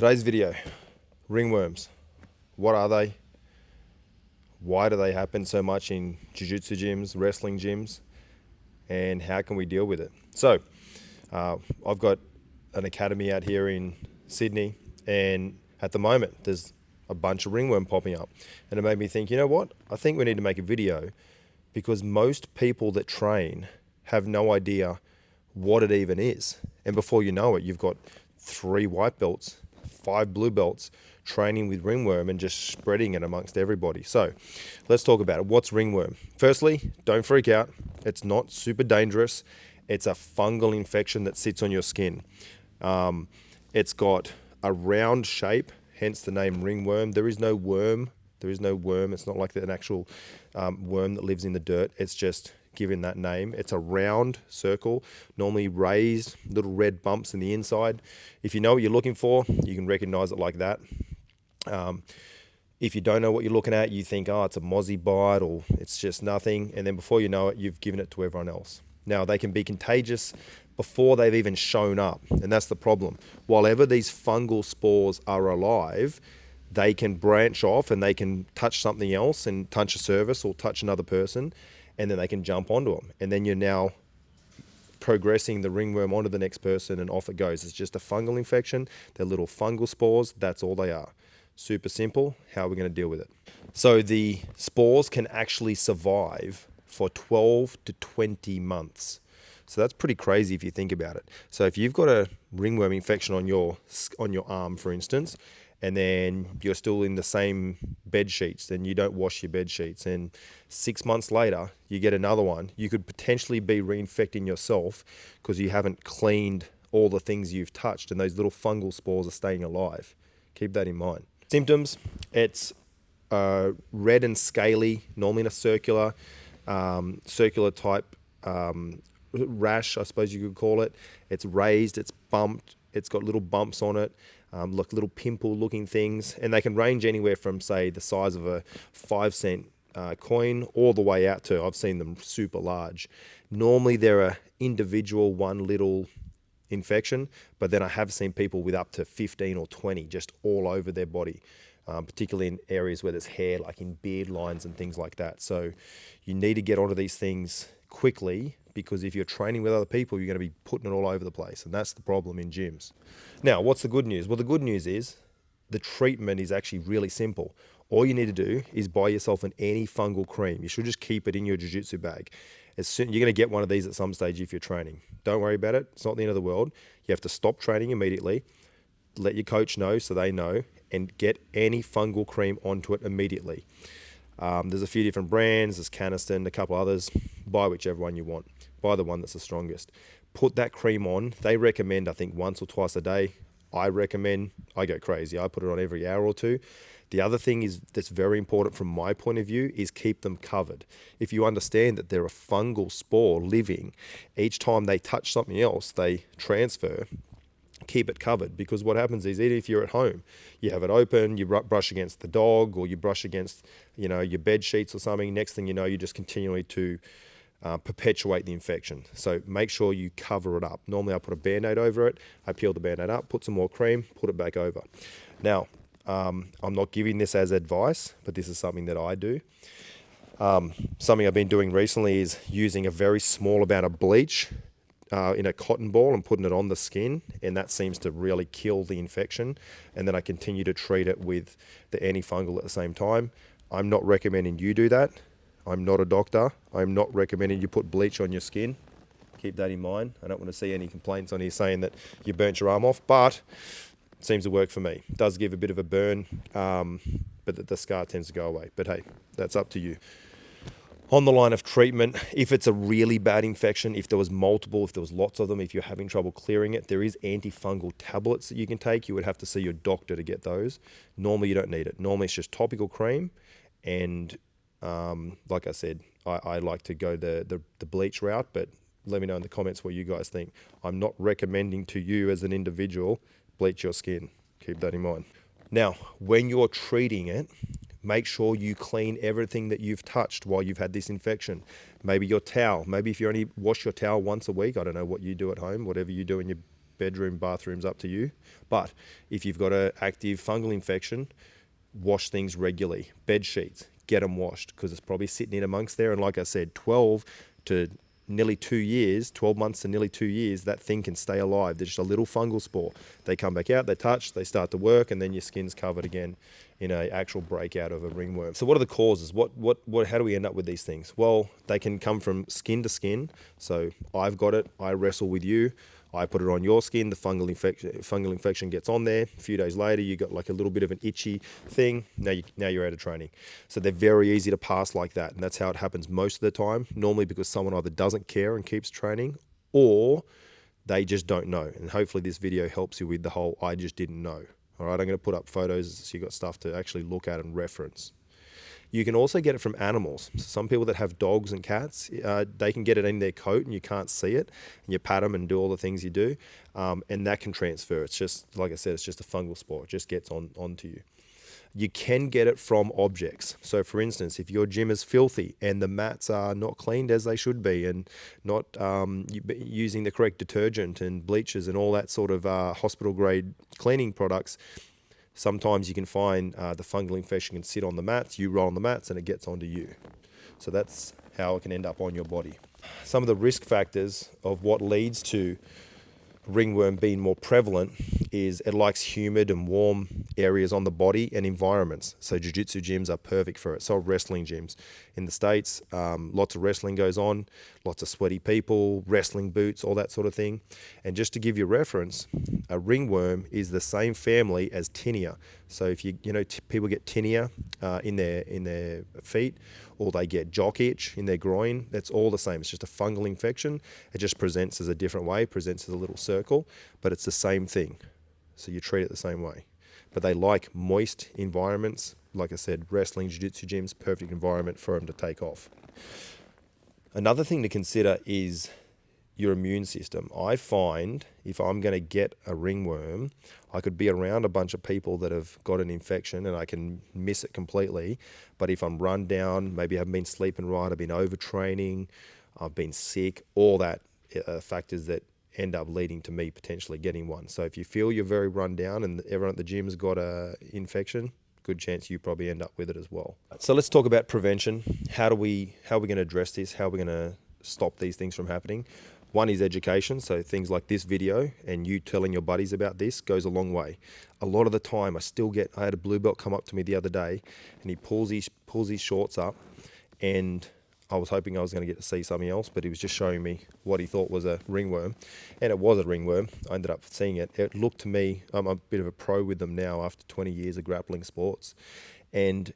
Today's video, ringworms. What are they? Why do they happen so much in Jiu Jitsu gyms, wrestling gyms? And how can we deal with it? So, I've got an academy out here in Sydney, and at the moment there's a bunch of ringworm popping up. And it made me think, you know what? I think we need to make a video because most people that train have no idea what it even is. And before you know it, you've got 3 white belts, 5 blue belts training with ringworm and just spreading it amongst everybody. So let's talk about it. What's ringworm? Firstly, don't freak out. It's not super dangerous. It's a fungal infection that sits on your skin. It's got a round shape, hence the name ringworm. There is no worm. It's not like an actual worm that lives in the dirt. It's just given that name. It's a round circle, normally raised, little red bumps in the inside. If you know what you're looking for, you can recognize it like that. If you don't know what you're looking at, you think, oh, it's a mozzie bite or it's just nothing. And then before you know it, you've given it to everyone else. Now, they can be contagious before they've even shown up. And that's the problem. While ever these fungal spores are alive, they can branch off and they can touch something else and touch a surface or touch another person, and then they can jump onto them. And then you're now progressing the ringworm onto the next person and off it goes. It's just a fungal infection. They're little fungal spores. That's all they are. Super simple. How are we going to deal with it? So the spores can actually survive for 12 to 20 months. So that's pretty crazy if you think about it. So if you've got a ringworm infection on your arm, for instance, and then you're still in the same bed sheets, then you don't wash your bed sheets, and 6 months later you get another one, you could potentially be reinfecting yourself because you haven't cleaned all the things you've touched, and those little fungal spores are staying alive. Keep that in mind. Symptoms: it's red and scaly, normally in a circular type rash, I suppose you could call it. It's raised, it's bumped, it's got little bumps on it. Look, little pimple looking things, and they can range anywhere from, say, the size of a 5-cent coin all the way out to, I've seen them super large. Normally they're a individual one little infection, but then I have seen people with up to 15 or 20 just all over their body, particularly in areas where there's hair, like in beard lines and things like that. So you need to get onto these things quickly, because if you're training with other people, you're going to be putting it all over the place. And that's the problem in gyms. Now, what's the good news? Well, the good news is the treatment is actually really simple. All you need to do is buy yourself an antifungal cream. You should just keep it in your jiu-jitsu bag. You're going to get one of these at some stage if you're training. Don't worry about it. It's not the end of the world. You have to stop training immediately, let your coach know so they know, and get antifungal cream onto it immediately. There's a few different brands. There's Caniston, a couple others. Buy whichever one you want. Buy the one that's the strongest. Put that cream on. They recommend, I think, once or twice a day. I go crazy. I put it on every hour or two. The other thing is that's very important from my point of view is keep them covered. If you understand that they're a fungal spore living, each time they touch something else, they transfer. Keep it covered, because what happens is, even if you're at home, you have it open, you brush against the dog, or you brush against, your bed sheets or something. Next thing you know, you're just continuing to perpetuate the infection. So make sure you cover it up. Normally I put a Band-Aid over it. I peel the Band-Aid up, put some more cream, put it back over. Now, I'm not giving this as advice, but this is something that I do. Something I've been doing recently is using a very small amount of bleach in a cotton ball and putting it on the skin, and that seems to really kill the infection. And then I continue to treat it with the antifungal at the same time. I'm not recommending you do that. I'm not a doctor. I'm not recommending you put bleach on your skin. Keep that in mind. I don't want to see any complaints on here saying that you burnt your arm off, but it seems to work for me. It does give a bit of a burn, but the scar tends to go away. But hey, that's up to you. On the line of treatment, if it's a really bad infection, if there was lots of them, if you're having trouble clearing it, there is antifungal tablets that you can take. You would have to see your doctor to get those. Normally you don't need it. Normally it's just topical cream, and like I said, I like to go the bleach route, but let me know in the comments what you guys think. I'm not recommending to you as an individual, bleach your skin. Keep that in mind. Now, when you're treating it, make sure you clean everything that you've touched while you've had this infection. Maybe your towel. Maybe if you only wash your towel once a week, I don't know what you do at home, whatever you do in your bedroom, bathrooms, up to you. But if you've got an active fungal infection, wash things regularly. Bed sheets, get them washed, because it's probably sitting in amongst there. And like I said, 12 to nearly 2 years, 12 months to nearly 2 years, that thing can stay alive. There's just a little fungal spore. They come back out, they touch, they start to work, and then your skin's covered again in a actual breakout of a ringworm. So what are the causes? How do we end up with these things? Well, they can come from skin to skin. So I've got it, I wrestle with you, I put it on your skin, the fungal infection gets on there. A few days later, you got like a little bit of an itchy thing. Now you're out of training. So they're very easy to pass like that. And that's how it happens most of the time, normally because someone either doesn't care and keeps training, or they just don't know. And hopefully this video helps you with the whole I just didn't know. All right, I'm going to put up photos so you've got stuff to actually look at and reference. You can also get it from animals. Some people that have dogs and cats, they can get it in their coat and you can't see it. And you pat them and do all the things you do, and that can transfer. It's just, like I said, it's just a fungal spore. It just gets onto you. You can get it from objects. So for instance, if your gym is filthy and the mats are not cleaned as they should be, and not using the correct detergent and bleaches and all that sort of hospital grade cleaning products, sometimes you can find the fungal infection can sit on the mats, you roll on the mats, and it gets onto you. So that's how it can end up on your body. Some of the risk factors of what leads to ringworm being more prevalent is it likes humid and warm areas on the body and environments. So jiu-jitsu gyms are perfect for it. So wrestling gyms. In the States, lots of wrestling goes on, lots of sweaty people, wrestling boots, all that sort of thing. And just to give you reference, a ringworm is the same family as tinea. So if people get tinea in their feet, or they get jock itch in their groin, that's all the same. It's just a fungal infection. It just presents as a different way, presents as a little circle, but it's the same thing. So you treat it the same way. But they like moist environments. Like I said, wrestling, jiu-jitsu gyms, perfect environment for them to take off. Another thing to consider is your immune system. I find if I'm going to get a ringworm, I could be around a bunch of people that have got an infection and I can miss it completely. But if I'm run down, maybe I haven't been sleeping right, I've been overtraining, I've been sick, all that factors that end up leading to me potentially getting one. So if you feel you're very run down and everyone at the gym's got a infection, good chance you probably end up with it as well. So let's talk about prevention. How are we going to address this? How are we going to stop these things from happening? One is education, so things like this video and you telling your buddies about this goes a long way. A lot of the time I had a blue belt come up to me the other day and he pulls his shorts up, and I was hoping I was going to get to see something else, but he was just showing me what he thought was a ringworm, and it was a ringworm. I ended up seeing it. It looked to me, I'm a bit of a pro with them now after 20 years of grappling sports, and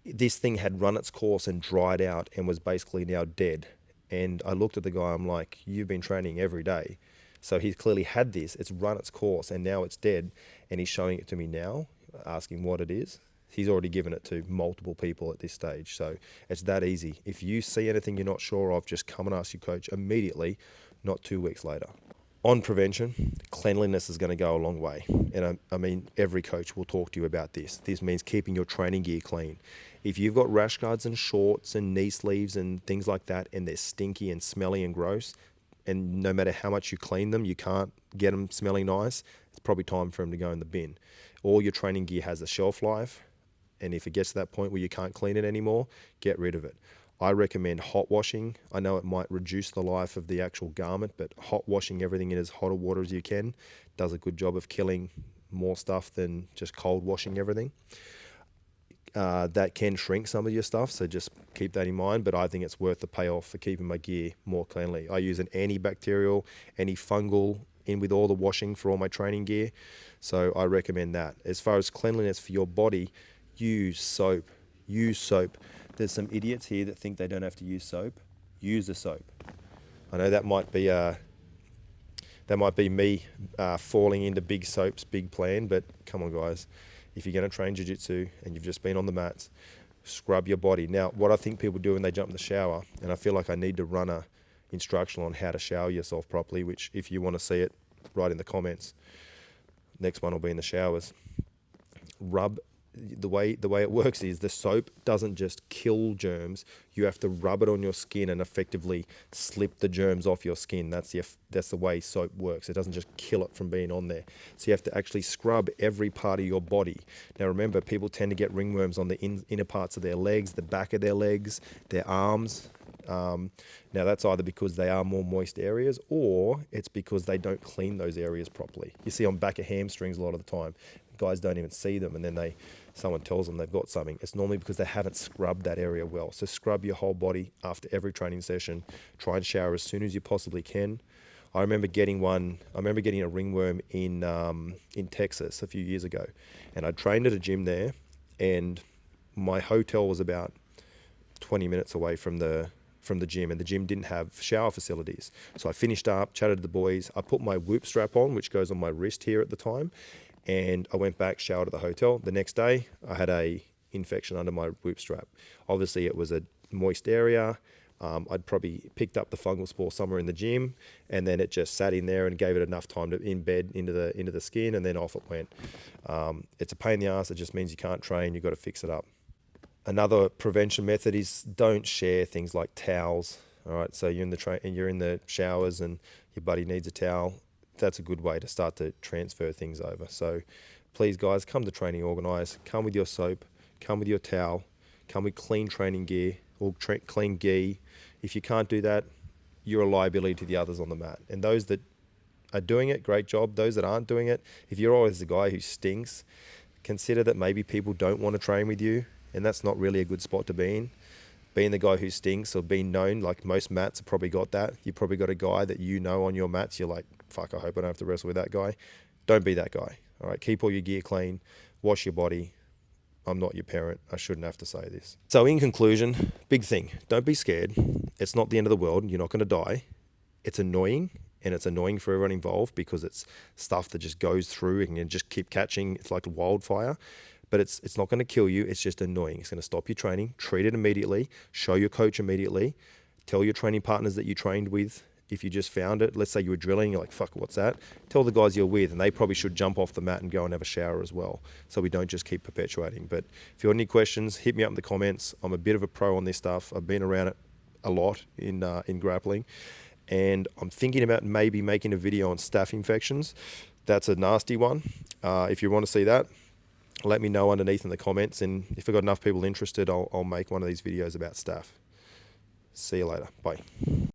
this thing had run its course and dried out and was basically now dead. And I looked at the guy, I'm like, you've been training every day. So he's clearly had this, it's run its course, and now it's dead. And he's showing it to me now, asking what it is. He's already given it to multiple people at this stage. So it's that easy. If you see anything you're not sure of, just come and ask your coach immediately, not 2 weeks later. On prevention, cleanliness is going to go a long way. And I mean, every coach will talk to you about this. This means keeping your training gear clean. If you've got rash guards and shorts and knee sleeves and things like that, and they're stinky and smelly and gross, and no matter how much you clean them, you can't get them smelling nice, it's probably time for them to go in the bin. All your training gear has a shelf life, and if it gets to that point where you can't clean it anymore, get rid of it. I recommend hot washing. I know it might reduce the life of the actual garment, but hot washing everything in as hot a water as you can does a good job of killing more stuff than just cold washing everything. That can shrink some of your stuff, so just keep that in mind, but I think it's worth the payoff for keeping my gear more cleanly. I use an antibacterial, antifungal in with all the washing for all my training gear, so I recommend that. As far as cleanliness for your body, use soap. Use soap. There's some idiots here that think they don't have to use soap. Use the soap. I know that might be me falling into big soap's big plan, but come on guys, if you're going to train jiu-jitsu and you've just been on the mats, scrub your body. Now, what I think people do when they jump in the shower, and I feel like I need to run a instructional on how to shower yourself properly, which if you want to see it, write in the comments. Next one will be in the showers. Rub the way it works is the soap doesn't just kill germs. You have to rub it on your skin and effectively slip the germs off your skin. That's the way soap works. It doesn't just kill it from being on there. So you have to actually scrub every part of your body. Now remember, people tend to get ringworms on the inner parts of their legs, the back of their legs, their arms. Now that's either because they are more moist areas, or it's because they don't clean those areas properly. You see on back of hamstrings a lot of the time, guys don't even see them, and then someone tells them they've got something. It's normally because they haven't scrubbed that area well. So scrub your whole body after every training session. Try and shower as soon as you possibly can. I remember getting a ringworm in Texas a few years ago, and I trained at a gym there, and my hotel was about 20 minutes away from the gym, and the gym didn't have shower facilities. So I finished up, chatted to the boys. I put my whoop strap on, which goes on my wrist here at the time, and I went back, showered at the hotel. The next day, I had a infection under my whoop strap. Obviously, it was a moist area. I'd probably picked up the fungal spore somewhere in the gym, and then it just sat in there and gave it enough time to embed into the skin, and then off it went. It's a pain in the ass. It just means you can't train. You've got to fix it up. Another prevention method is don't share things like towels. All right, so you're in the showers and your buddy needs a towel. That's a good way to start to transfer things over. So please, guys, come to training organized. Come with your soap. Come with your towel. Come with clean training gear or clean gi. If you can't do that, you're a liability to the others on the mat. And those that are doing it, great job. Those that aren't doing it, if you're always the guy who stinks, consider that maybe people don't want to train with you. And that's not really a good spot to be in. Being the guy who stinks or being known, like most mats have probably got that. You've probably got a guy that you know on your mats. You're like, fuck, I hope I don't have to wrestle with that guy. Don't be that guy. All right, keep all your gear clean. Wash your body. I'm not your parent. I shouldn't have to say this. So in conclusion, big thing. Don't be scared. It's not the end of the world. You're not going to die. It's annoying. And it's annoying for everyone involved because it's stuff that just goes through and you just keep catching. It's like wildfire. But it's not going to kill you. It's just annoying. It's going to stop your training. Treat it immediately. Show your coach immediately. Tell your training partners that you trained with. If you just found it, let's say you were drilling, you're like, fuck, what's that? Tell the guys you're with, and they probably should jump off the mat and go and have a shower as well. So we don't just keep perpetuating. But if you have any questions, hit me up in the comments. I'm a bit of a pro on this stuff. I've been around it a lot in grappling. And I'm thinking about maybe making a video on staph infections. That's a nasty one. If you want to see that, let me know underneath in the comments, and if I've got enough people interested, I'll make one of these videos about staph. See you later. Bye.